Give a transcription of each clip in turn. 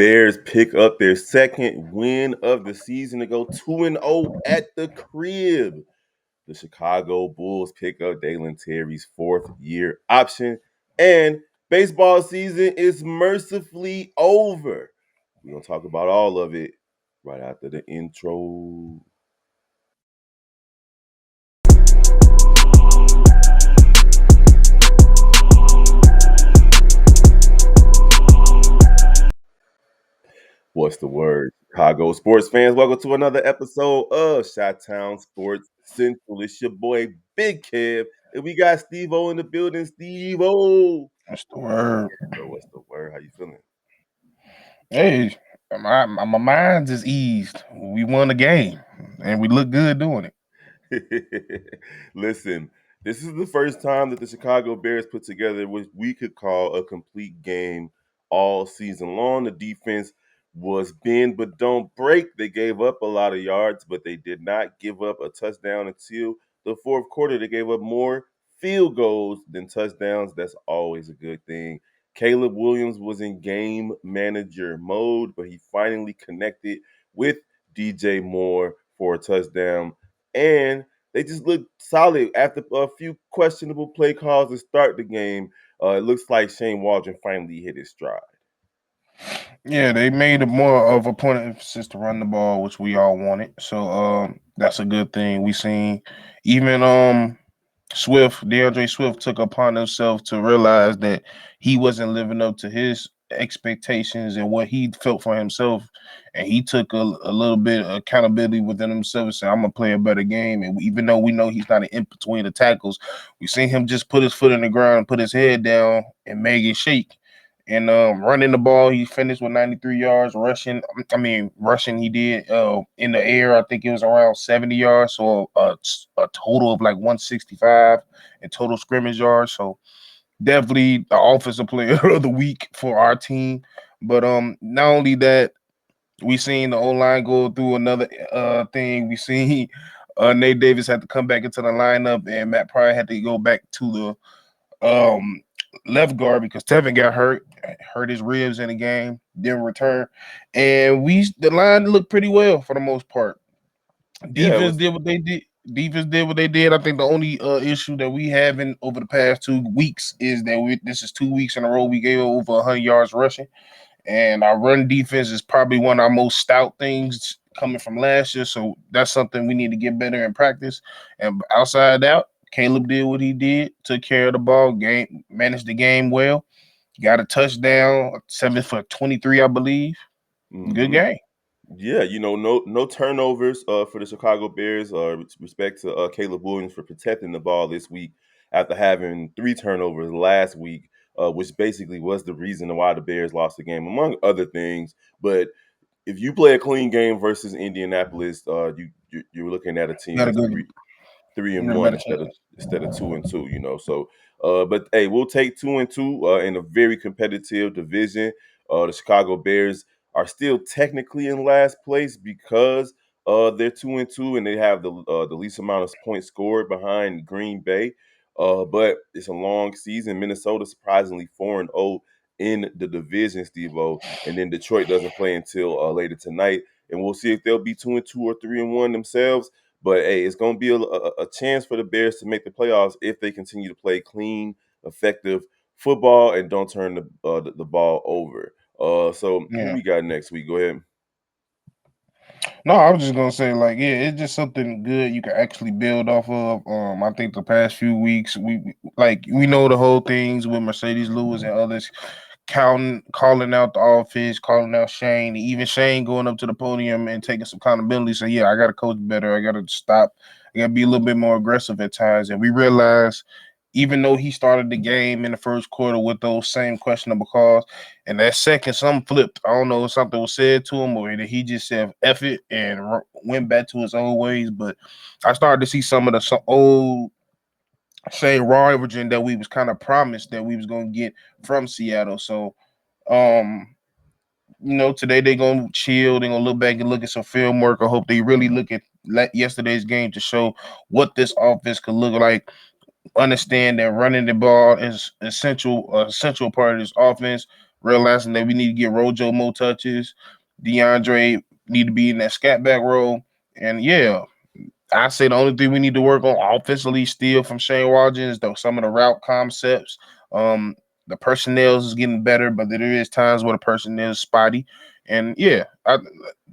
Bears pick up their second win of the season to go 2-0 at the crib. The Chicago Bulls pick up Dalen Terry's fourth-year option, and baseball season is mercifully over. We're going to talk about all of it right after the intro. What's the word? Chicago sports fans, welcome to another episode of Chi-Town Sports Central. It's your boy Big Kev, and we got Steve-O in the building. Steve-O, That's the word. bro, what's the word? How you feeling? Hey, my mind is eased. We won a game, and we look good doing it. Listen, this is the first time that the Chicago Bears put together what we could call a complete game all season long. The defense was bend but don't break. They gave up a lot of yards, but they did not give up a touchdown until the fourth quarter. They gave up more field goals than touchdowns. That's always a good thing. Caleb Williams was in game manager mode, but he finally connected with DJ Moore for a touchdown. And they just looked solid after a few questionable play calls to start the game. It looks like Shane Waldron finally hit his stride. Yeah, they made it more of a point of emphasis to run the ball, which we all wanted. So that's a good thing. We seen even DeAndre Swift took upon himself to realize that he wasn't living up to his expectations and what he felt for himself. And he took a little bit of accountability within himself and said, I'm going to play a better game. And even though we know he's not an in between the tackles, we seen him just put his foot in the ground and put his head down and make it shake. And running the ball, he finished with 93 yards. Rushing, he did in the air. I think it was around 70 yards, so a total of like 165 in total scrimmage yards. So definitely the offensive player of the week for our team. But not only that, we seen the O line go through another thing. We seen Nate Davis had to come back into the lineup, and Matt Pryor had to go back to the left guard because Tevin got hurt his ribs in the game, didn't return, and the line looked pretty well for the most part. Yeah, it Defense was. did what they did. Defense did what they did. I think the only issue that we having over the past 2 weeks is that this is 2 weeks in a row we gave over 100 yards rushing, and our run defense is probably one of our most stout things coming from last year. So that's something we need to get better in practice. And outside that, Caleb did what he did, took care of the ball, managed the game well, got a touchdown, 7 for 23, I believe. Good Mm-hmm. game. Yeah, no turnovers for the Chicago Bears. With respect to Caleb Williams for protecting the ball this week after having three turnovers last week, which basically was the reason why the Bears lost the game, among other things. But if you play a clean game versus Indianapolis, you're looking at a team Got a that's good, three and got a one better instead of 2-2. So but hey, we'll take 2-2 in a very competitive division. The Chicago Bears are still technically in last place because they're 2-2 and they have the least amount of points scored behind Green Bay. But it's a long season. Minnesota surprisingly 4-0 in the division, Steve-O, and then Detroit doesn't play until later tonight, and we'll see if they'll be 2-2 or 3-1 themselves. But hey, it's going to be a chance for the Bears to make the playoffs if they continue to play clean, effective football and don't turn the ball over. So who yeah. we got next week? Go ahead. No, I was just gonna say, like, yeah, it's just something good you can actually build off of. I think the past few weeks, we know the whole things with Mercedes Lewis and others calling out the offense, calling out Shane, even Shane going up to the podium and taking some accountability. So yeah, I gotta coach better. I gotta stop. I gotta be a little bit more aggressive at times. And we realize, even though he started the game in the first quarter with those same questionable calls, and that second, something flipped. I don't know if something was said to him or he just said F it and went back to his old ways. But I started to see some of the old same raw averaging that we was kind of promised that we was gonna get from Seattle. So um today they're gonna chill, they're gonna look back and look at some film work. I hope they really look at yesterday's game to show what this offense could look like. Understand that running the ball is essential part of this offense, realizing that we need to get Rojo more touches. DeAndre need to be in that scat back role. And yeah, I say the only thing we need to work on offensively still from Shane Waldron is though some of the route concepts. Um, the personnel is getting better, but there is times where the personnel is spotty. And yeah,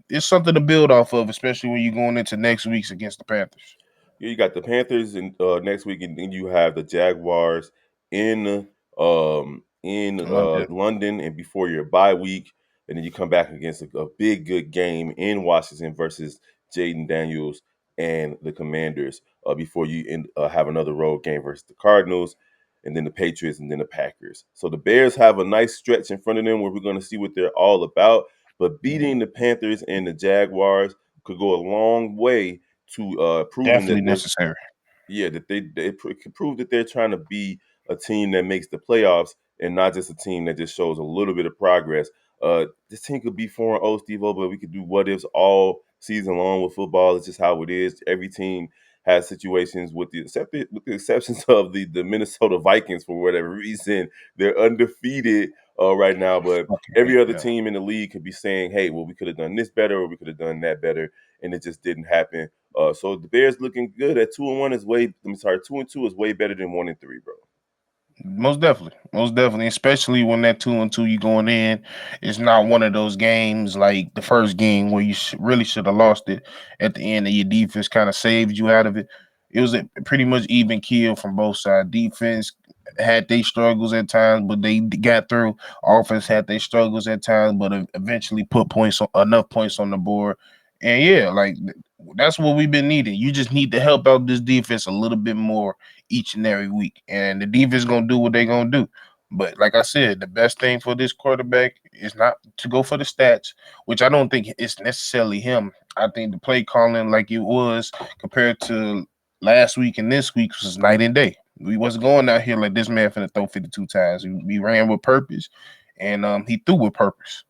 it's something to build off of, especially when you're going into next week's against the Panthers. Yeah, you got the Panthers in next week, and then you have the Jaguars in London. London, and before your bye week, and then you come back against a big good game in Washington versus Jaden Daniels and the Commanders. Before have another road game versus the Cardinals, and then the Patriots, and then the Packers. So the Bears have a nice stretch in front of them where we're going to see what they're all about. But beating the Panthers and the Jaguars could go a long way to proving Definitely that they're necessary. yeah, that can prove that they're trying to be a team that makes the playoffs and not just a team that just shows a little bit of progress. This team could be 4-0, Steve-O, but we could do what ifs all season long with football. It's just how it is. Every team has situations with the exceptions of the Minnesota Vikings for whatever reason. They're undefeated right now, but Fucking every hate other them. team in the league could be saying, hey, well, we could have done this better or we could have done that better, and it just didn't happen. So the Bears looking good at 2-1 is way. I'm sorry, 2-2 is way better than 1-3, bro. Most definitely, especially when that 2-2 you going in, it's not one of those games like the first game where you really should have lost it at the end, and your defense kind of saved you out of it. It was a pretty much even kill from both sides. Defense had their struggles at times, but they got through. Offense had their struggles at times, but eventually put points on enough points on the board. And yeah, like that's what we've been needing. You just need to help out this defense a little bit more each and every week. And the defense gonna do what they gonna do. But like I said, the best thing for this quarterback is not to go for the stats, which I don't think it's necessarily him. I think the play calling, like it was compared to last week and this week, was night and day. We wasn't going out here like this man finna throw 52 times. We ran with purpose, and he threw with purpose.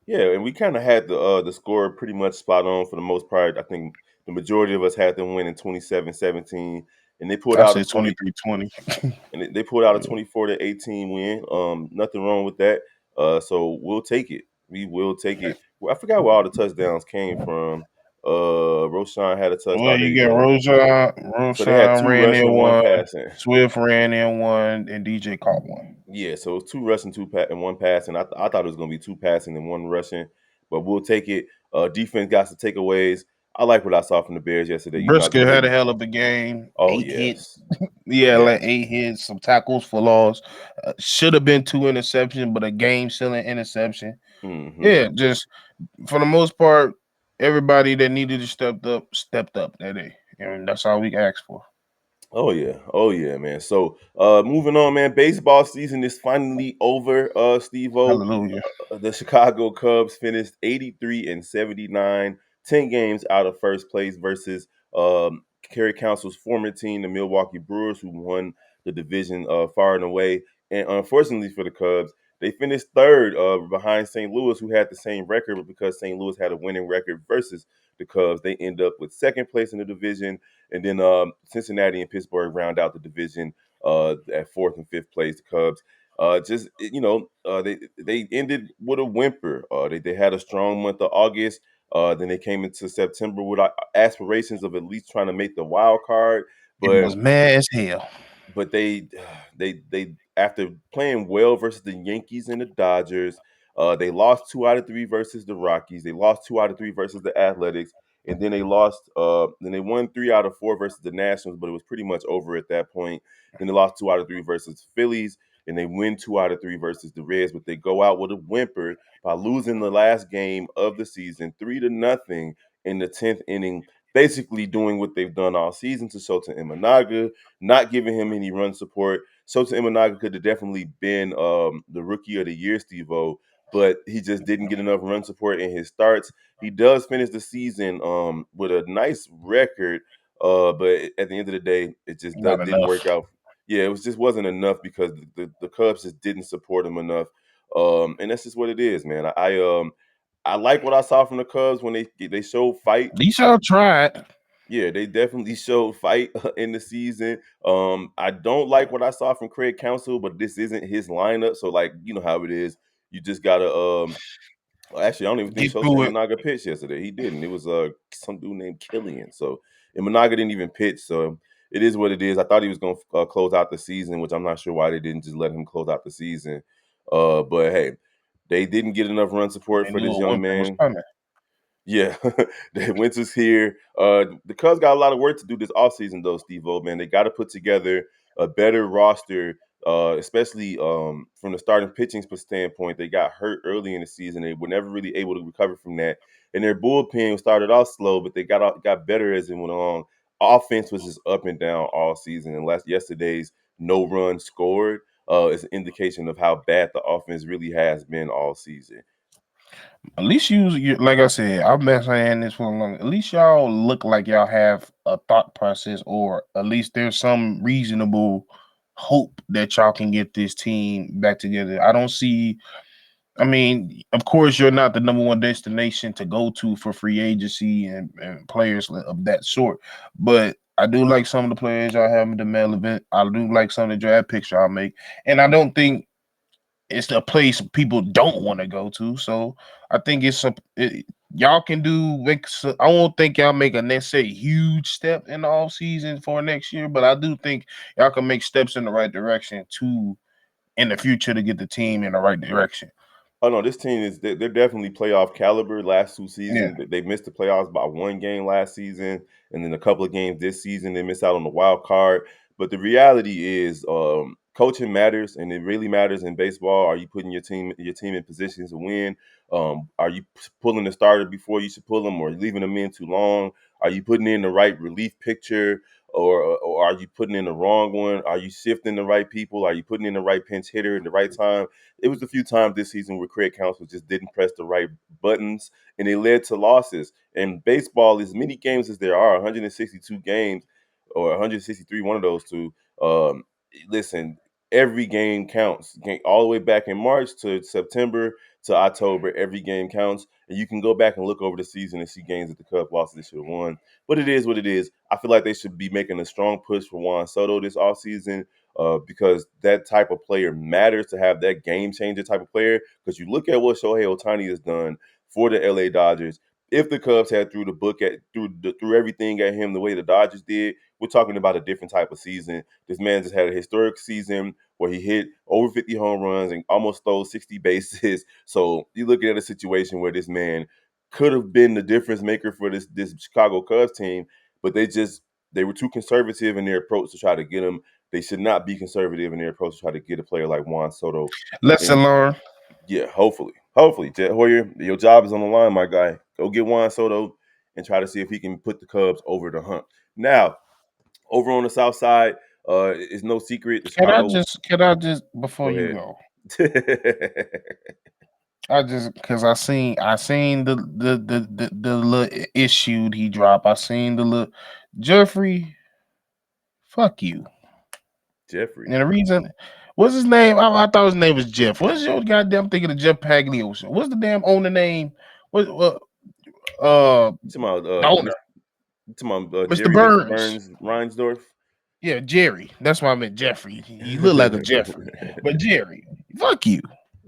Yeah, and we kind of had the score pretty much spot on for the most part. I think the majority of us had them winning 27-17, and they pulled I out a said 20 23-20. and they pulled out a 24-18 win. Nothing wrong with that. So we'll take it. We will take it. Well, I forgot where all the touchdowns came from. Roshan had a touchdown. Well, There you you get go. Roshan So they had two ran in rushing, one one, passing. Swift ran in one, and DJ caught one. Yeah, so it was two rushing, and one passing. I thought it was going to be two passing and one rushing, but we'll take it. Defense got some takeaways. I like what I saw from the Bears yesterday. You know, I Brisket think had a hell of a game. oh 8 hit. yes, Yeah, like yes. 8 hits, some tackles for loss. Should have been 2 interceptions, but a game sealing interception. Hmm. Yeah, just for the most part, everybody that needed to stepped up that day. And that's all we can ask for. Oh yeah, man. So moving on, man. Baseball season is finally over. Steve O. Hallelujah. The Chicago Cubs finished 83-79, 10 games out of first place versus Kerry Council's former team, the Milwaukee Brewers, who won the division far and away. And unfortunately for the Cubs, they finished third behind St. Louis, who had the same record, but because St. Louis had a winning record versus the Cubs, they end up with second place in the division. And then Cincinnati and Pittsburgh round out the division at fourth and fifth place. The Cubs they ended with a whimper. They had a strong month of August. Then they came into September with aspirations of at least trying to make the wild card, And but was mad as hell. but they after playing well versus the Yankees and the Dodgers, they lost 2 out of 3 versus the Rockies. They lost 2 out of 3 versus the Athletics, and then they lost. Then they won 3 out of 4 versus the Nationals, but it was pretty much over at that point. Then they lost 2 out of 3 versus Phillies, and they win 2 out of 3 versus the Reds, but they go out with a whimper by losing the last game of the season 3-0 in the 10th inning. Basically doing what they've done all season to Shota Imanaga, not giving him any run support. Shota Imanaga could have definitely been the rookie of the year, Steve-O, but he just didn't get enough run support in his starts. He does finish the season with a nice record, but at the end of the day, it just Not didn't enough. work out. Yeah, it was just wasn't enough because the Cubs just didn't support him enough, and that's just what it is, man. I like what I saw from the Cubs when they showed fight. At least y'all tried. Yeah, they definitely showed fight in the season. I don't like what I saw from Craig Counsell, but this isn't his lineup, so like you know how it is. You just gotta actually, I don't even think Get Shosei through it. Managa pitched yesterday. He didn't. It was some dude named Killian. So and Managa didn't even pitch. So it is what it is. I thought he was going to close out the season, which I'm not sure why they didn't just let him close out the season. But hey, they didn't get enough run support They for knew this a young winter was man. coming. Yeah, the winter's here. The Cubs got a lot of work to do this offseason, though, Steve-O, man. They got to put together a better roster, especially from the starting pitching standpoint. They got hurt early in the season. They were never really able to recover from that. And their bullpen started off slow, but they got better as it went along. Offense was just up and down all season. And yesterday's no run scored is an indication of how bad the offense really has been all season. At least like I said, I've been saying this for a long. At least y'all look like y'all have a thought process, or at least there's some reasonable hope that y'all can get this team back together. I don't see. I mean, of course, you're not the number one destination to go to for free agency and players of that sort, but I do like some of the players y'all have in the mail event. I do like some of the draft picks y'all make, and I don't think it's a place people don't want to go to. So I think y'all can do. I won't think y'all make a necessary huge step in the off season for next year, but I do think y'all can make steps in the right direction to in the future to get the team in the right direction. Oh no, this team is they're definitely playoff caliber. Last two Yeah. seasons, they missed the playoffs by one game last season, and then a couple of games this season. They missed out on the wild card. But the reality is, coaching matters, and it really matters in baseball. Are you putting your team in positions to win? Are you pulling the starter before you should pull them, or leaving them in too long? Are you putting in the right relief pitcher? Or are you putting in the wrong one? Are you shifting the right people? Are you putting in the right pinch hitter at the right time? It was a few times this season where Craig Counsell just didn't press the right buttons, and it led to losses. And baseball, as many games as there are, 162 games or 163, one of those two. Um, Listen, every game counts. All the way back in March to September to October, every game counts. And you can go back and look over the season and see games that the Cubs lost they should have won. But it is what it is. I feel like they should be making a strong push for Juan Soto this offseason because that type of player matters to have that game changer type of player. Because you look at what Shohei Ohtani has done for the LA Dodgers. If the Cubs had threw the book at threw everything at him the way the Dodgers did, we're talking about a different type of season. This man just had a historic season where he hit over 50 home runs and almost stole 60 bases. So you're looking at a situation where this man could have been the difference maker for this Chicago Cubs team, but they were too conservative in their approach to try to get him. They should not be conservative in their approach to try to get a player like Juan Soto. Lesson And learned. yeah, hopefully, Jet Hoyer, your job is on the line, my guy. Go get Juan Soto and try to see if he can put the Cubs over the hump. Now, over on the South Side, it's no secret the Chicago. Can I just before Go you ahead. go, I just because I seen the little issue he dropped. I seen the little Jeffrey. Fuck you. Jeffrey. And the reason, what's his name? I thought his name was Jeff. What's your goddamn thinking of Jeff Pagliuca? What's the damn owner name? What You talking about the owner? Mr. Jerry Mr. Burns. Burns Reinsdorf? Yeah, Jerry. That's why I meant Jeffrey. You look like a Jeffrey. But Jerry, fuck you.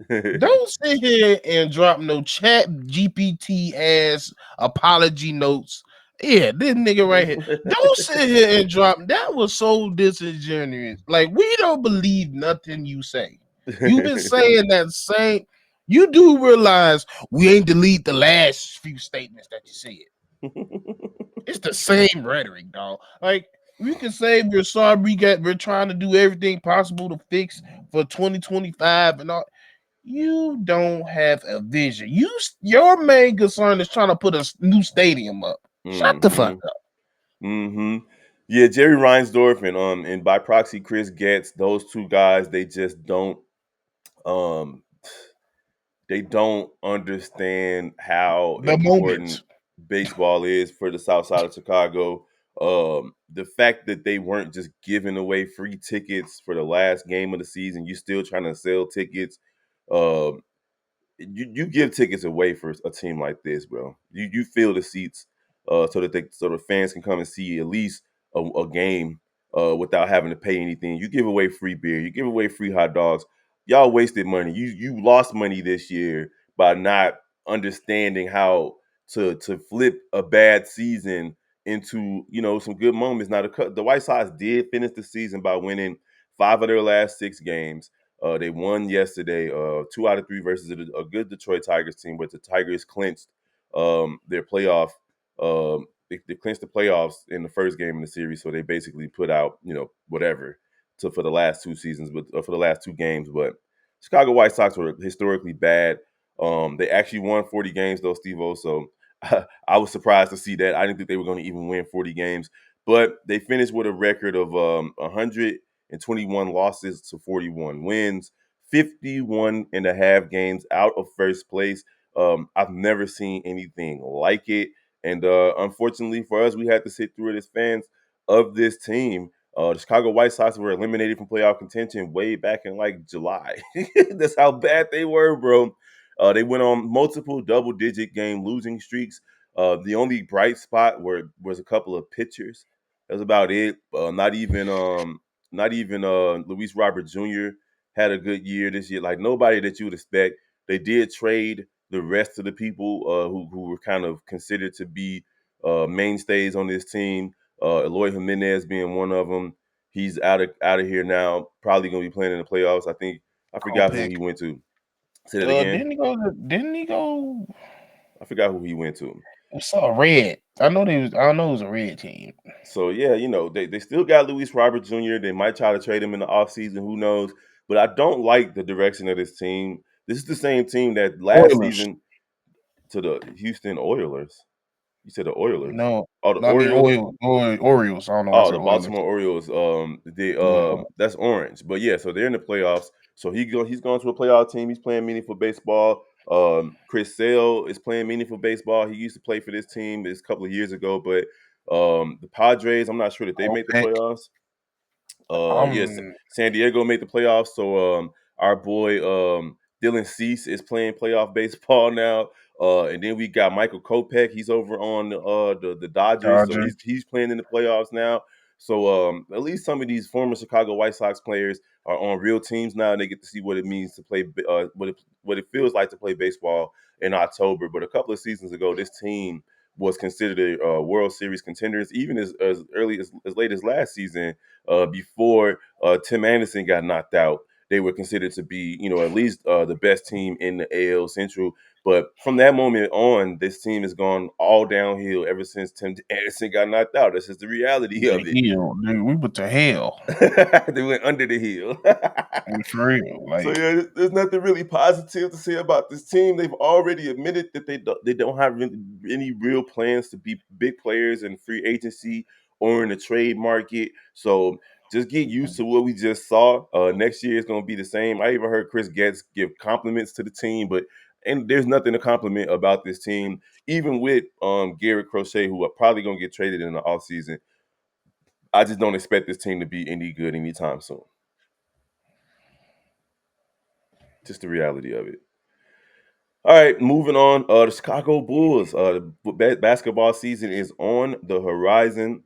Don't sit here and drop no chat GPT ass apology notes. Yeah, this nigga right here. Don't sit here and drop. That was so disingenuous. Like, we don't believe nothing you say. You've been saying that same. You do realize we ain't delete the last few statements that you said. It's the same rhetoric, dog. Like, we can say we're sorry, we're trying to do everything possible to fix for 2025 and all. You don't have a vision. Your main concern is trying to put a new stadium up. Shut the fuck Mm-hmm. up. Mm-hmm. Yeah, Jerry Reinsdorf and by proxy Chris Getz, those two guys, um they don't understand how The important moment. baseball is for the South Side of Chicago. The fact that they weren't just giving away free tickets for the last game of the season, you still trying to sell tickets. Um, you give tickets away for a team like this, bro. You fill the seats so the fans can come and see at least a game without having to pay anything. You give away free beer, you give away free hot dogs. y'all wasted money. You lost money this year by not understanding how to flip a bad season into some good moments. Now the White Sox did finish the season by winning 5 of their last 6 games. They won yesterday, 2 out of 3 versus a good Detroit Tigers team, but the Tigers clinched their playoff. They clinched the playoffs in the first game in the series, so they basically put out whatever for the last 2 seasons, but for the last 2 games. But Chicago White Sox were historically bad. They actually won 40 games though, Steve-O. So I was surprised to see that. I didn't think they were going to even win 40 games, but they finished with a record of 121 losses to 41 wins, 51 and a half games out of first place. I've never seen anything like it. And unfortunately for us, we had to sit through it as fans of this team. The Chicago White Sox were eliminated from playoff contention way back in like July. That's how bad they were, bro. They went on multiple double-digit game losing streaks. The only bright spot was a couple of pitchers. That was about it. Not even Luis Robert Jr. had a good year this year. Like nobody that you would expect. They did trade the rest of the people who were kind of considered to be mainstays on this team. Eloy Jimenez being one of them. He's out of here now. Probably going to be playing in the playoffs. I forgot who Kopech. he went to. Say that again. Didn't he go? I forgot who he went to. I saw red. I know they was. I know it was a red team. So yeah, they still got Luis Robert Jr. They might try to trade him in the offseason. Who knows? But I don't like the direction of this team. This is the same team that last Oilers. season to the Houston Oilers. You said the Oilers. No, Oh, the I mean Orioles. Orioles. I don't know why I Oh, said the Oilers. Baltimore Orioles. Yeah. That's orange. But yeah, so they're in the playoffs. So he's going to a playoff team. He's playing meaningful baseball. Chris Sale is playing meaningful baseball. He used to play for this team a couple of years ago, but the Padres, I'm not sure that they make the Kopech. playoffs. Yes, I'm San Diego made the playoffs. So our boy Dylan Cease is playing playoff baseball now. And then we got Michael Kopech. He's over on the Dodgers, so Dodgers. he's playing in the playoffs now. So at least some of these former Chicago White Sox players are on real teams now, and they get to see what it means to play what it feels like to play baseball in October. But a couple of seasons ago, this team was considered a World Series contenders, even as early as late as last season before Tim Anderson got knocked out. They were considered to be, at least the best team in the AL Central. But from that moment on, this team has gone all downhill ever since Tim Anderson got knocked out. This is the reality The of it. hill. Dude, we went to hell. They went under the hill. For real. So Like yeah, there's nothing really positive to say about this team. They've already admitted that they don't have really, any real plans to be big players in free agency or in the trade market. So just get used to what we just saw. Next year is going to be the same. I even heard Chris Getz give compliments to the team, and there's nothing to compliment about this team, even with Garrett Crochet, who are probably going to get traded in the offseason. I just don't expect this team to be any good anytime soon. Just the reality of it. All right, moving on. The Chicago Bulls. The basketball season is on the horizon.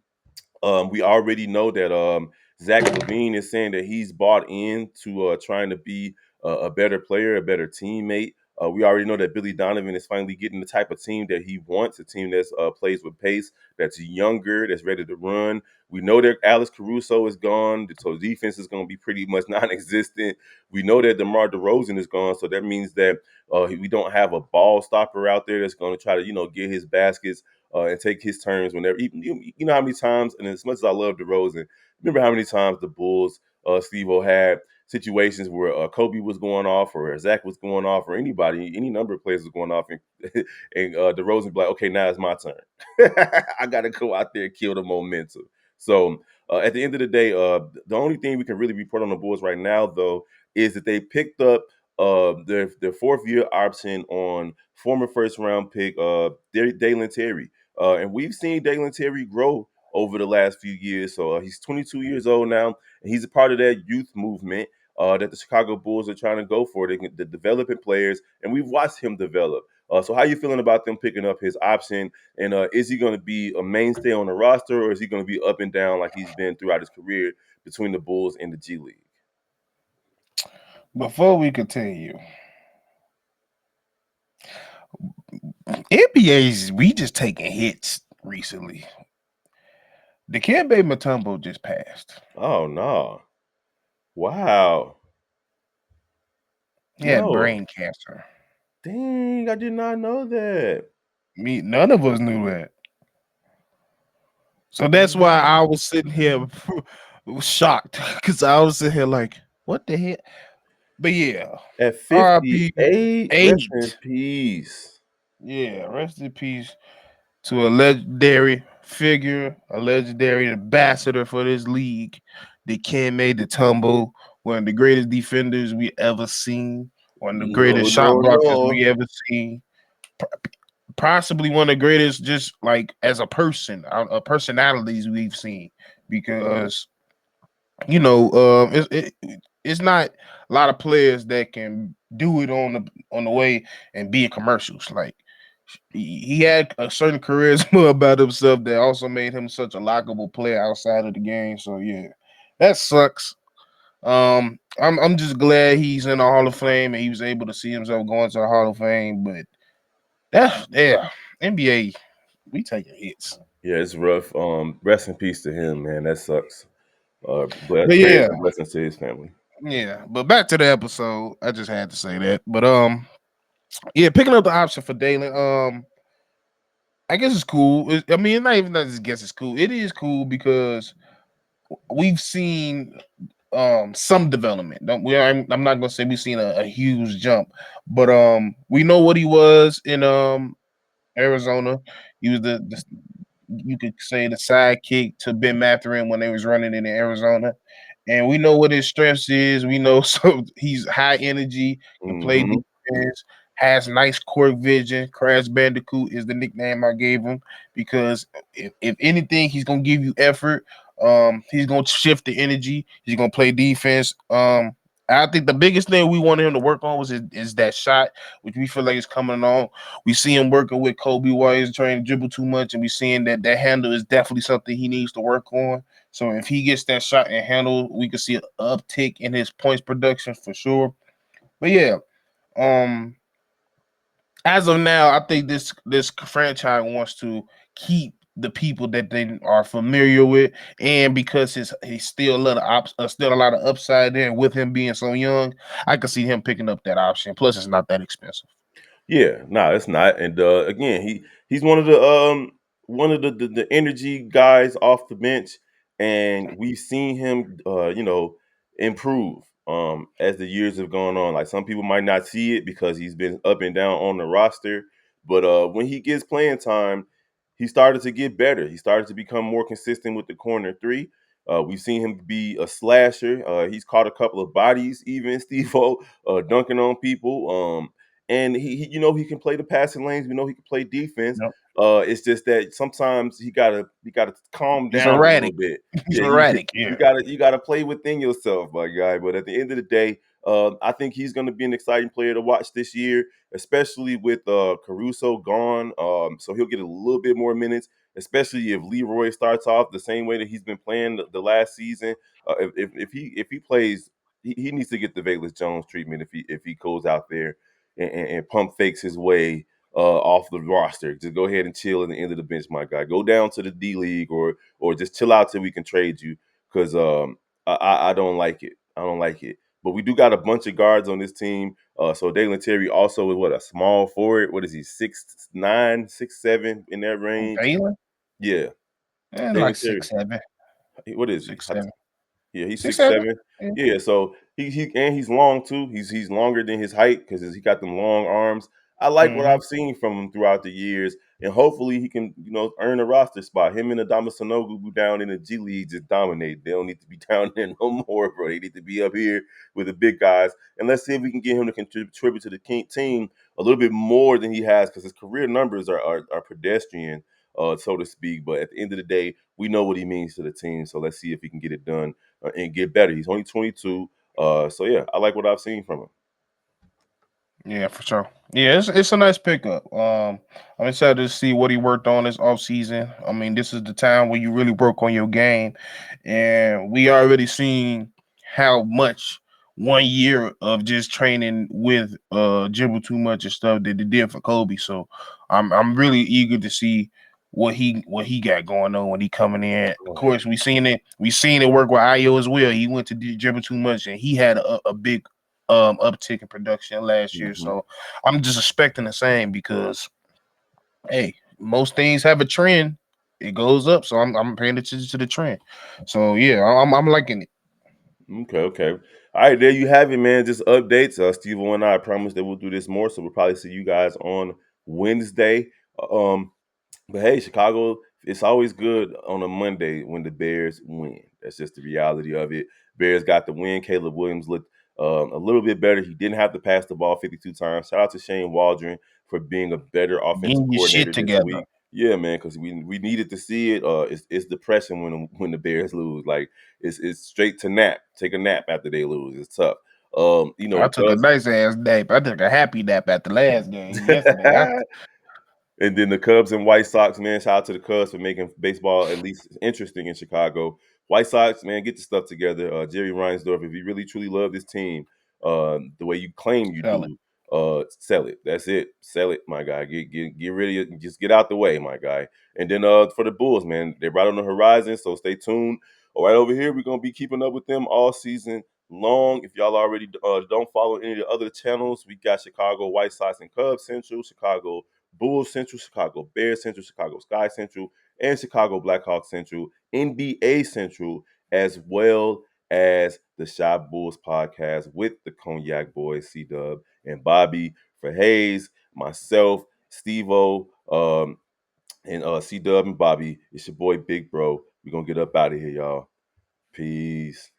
We already know that Zach Levine is saying that he's bought into trying to be a better player, a better teammate. We already know that Billy Donovan is finally getting the type of team that he wants, a team that plays with pace, that's younger, that's ready to run. We know that Alex Caruso is gone, so defense is going to be pretty much non-existent. We know that DeMar DeRozan is gone, so that means that we don't have a ball stopper out there that's going to try to, get his baskets and take his turns whenever. You know how many times, and as much as I love DeRozan, remember how many times the Bulls, Steve-O, had situations where Kobe was going off or Zach was going off or any number of players was going off, and, and DeRozan be like, okay, now it's my turn. I got to go out there and kill the momentum. So at the end of the day, the only thing we can really report on the Bulls right now, though, is that they picked up their fourth year option on former first round pick Dalen Terry. And we've seen Dalen Terry grow over the last few years. So he's 22 years old now, and he's a part of that youth movement that the Chicago Bulls are trying to go for. The developing players, and we've watched him develop. So how you feeling about them picking up his option? And is he going to be a mainstay on the roster, or is he going to be up and down like he's been throughout his career between the Bulls and the G League? Before we continue, NBA's we just taking hits recently. Dikembe Mutombo just passed. Oh no! Wow! He had No, brain cancer. dang! I did not know that. None of us knew that. So that's why Dang. I was sitting here shocked because I was sitting here like, what the hell? But yeah, At RIP 58, rest in 8. peace. Yeah, rest in peace to a legendary figure, a legendary ambassador for this league. The Ken made the tumble, one of the greatest defenders we ever seen, one of the No, greatest shot no, blockers no. we ever seen, possibly one of the greatest, just like as a person, personalities we've seen. Because it's not a lot of players that can do it on the way and be in commercials. Like he had a certain charisma about himself that also made him such a likable player outside of the game. So yeah, that sucks. I'm just glad he's in the Hall of Fame and he was able to see himself going to the Hall of Fame. But that yeah, NBA we taking hits. Yeah, it's rough. Rest in peace to him, man. That sucks. But Prayers yeah, and blessings to his family. yeah. But back to the episode. I just had to say that. But yeah, picking up the option for Dalen. I guess it's cool. I mean, not even that. I guess it's cool. It is cool because we've seen some development. Don't we? I'm not gonna say we've seen a huge jump, but we know what he was in Arizona. He was the you could say the sidekick to Ben Mathurin when they was running in Arizona. And we know what his strengths is. We know so he's high energy, can play Hmm. defense, has nice court vision. Crash Bandicoot is the nickname I gave him because if anything, he's gonna give you effort. He's gonna shift the energy. He's gonna play defense. I think the biggest thing we wanted him to work on is that shot, which we feel like is coming on. We see him working with Kobe while he's trying to dribble too much, and we seeing that handle is definitely something he needs to work on. So if he gets that shot and handle, we can see an uptick in his points production for sure. But yeah, um, as of now, I think this franchise wants to keep the people that they are familiar with, and because he's still a lot of still a lot of upside there. With him being so young, I can see him picking up that option. Plus, it's not that expensive. Yeah, no, it's not. And again, he's one of the energy guys off the bench, and we've seen him improve as the years have gone on. Like some people might not see it because he's been up and down on the roster, but when he gets playing time, he started to get better. He started to become more consistent with the corner three. We've seen him be a slasher. He's caught a couple of bodies, even Steve-O, dunking on people. And he can play the passing lanes. We know he can play defense. Yep. It's just that sometimes he gotta calm He's down a little erratic. bit. He's Yeah, erratic. you Yeah. gotta play within yourself, my guy. But at the end of the day, I think he's going to be an exciting player to watch this year, especially with Caruso gone. So he'll get a little bit more minutes, especially if Leroy starts off the same way that he's been playing the last season. If he plays, he needs to get the Velus Jones treatment if he goes out there and pump fakes his way off the roster. Just go ahead and chill at the end of the bench, my guy. Go down to the D League or just chill out till we can trade you because I don't like it. I don't like it. But we do got a bunch of guards on this team. So Dalen Terry also is a small forward. What is he? 6'9", 6'7", in that range. Dalen? Yeah, Like Dalen Terry. 6'7". What is he? 6'7". Yeah, he's Six six seven. seven. Yeah. Yeah, so he's long too. He's longer than his height because he got them long arms. I like what Mm-hmm. I've seen from him throughout the years, and hopefully he can earn a roster spot. Him and Adama Sanogo who down in the G League just dominate. They don't need to be down there no more, bro. They need to be up here with the big guys, and let's see if we can get him to contribute to the team a little bit more than he has because his career numbers are pedestrian, so to speak. But at the end of the day, we know what he means to the team. So let's see if he can get it done and get better. He's only 22. So yeah, I like what I've seen from him. Yeah, for sure. Yeah, it's a nice pickup. I'm excited to see what he worked on this off season. I mean, this is the time where you really work on your game, and we already seen how much 1 year of just training with Jibble Too Much and stuff that they did for Kobe. So I'm really eager to see what he got going on when he coming in. Of Oh, course, we seen it work with Io as well. He went to Dribble Too Much and he had a big uptick in production last year. mhm. So I'm just expecting the same because hey, most things have a trend. It goes up, so I'm paying attention to the trend. So yeah, I'm liking it. Okay, okay. All right, there you have it, man. Just updates. Steve and I promise that we'll do this more, so we'll probably see you guys on Wednesday. But hey, Chicago, it's always good on a Monday when the Bears win. That's just the reality of it. Bears got the win. Caleb Williams looked a little bit better. He didn't have to pass the ball 52 times. Shout out to Shane Waldron for being a better offensive Getting your shit coordinator this together. week. Yeah, man, because we needed to see it. It's depression when the Bears lose. Like it's straight to nap. Take a nap after they lose. It's tough. I The took a Cubs. nice ass nap. I took a happy nap at the last game yesterday. And then the Cubs and White Sox, man. Shout out to the Cubs for making baseball at least interesting in Chicago. White Sox, man, get your stuff together. Jerry Reinsdorf, if you really truly love this team, the way you claim you Tell it. do, sell it. That's it. Sell it, my guy. Get rid of it. Just get out the way, my guy. And then for the Bulls, man, they're right on the horizon, so stay tuned. All right, over here, we're gonna be keeping up with them all season long. If y'all already don't follow any of the other channels, we got Chicago White Sox and Cubs Central, Chicago Bulls Central, Chicago Bears Central, Chicago Sky Central, and Chicago Blackhawks Central, NBA Central, as well as the Shop Bulls podcast with the Cognac Boys, C Dub and Bobby. For Hayes, myself, Steve O, and C Dub and Bobby, it's your boy Big Bro. We're going to get up out of here, y'all. Peace.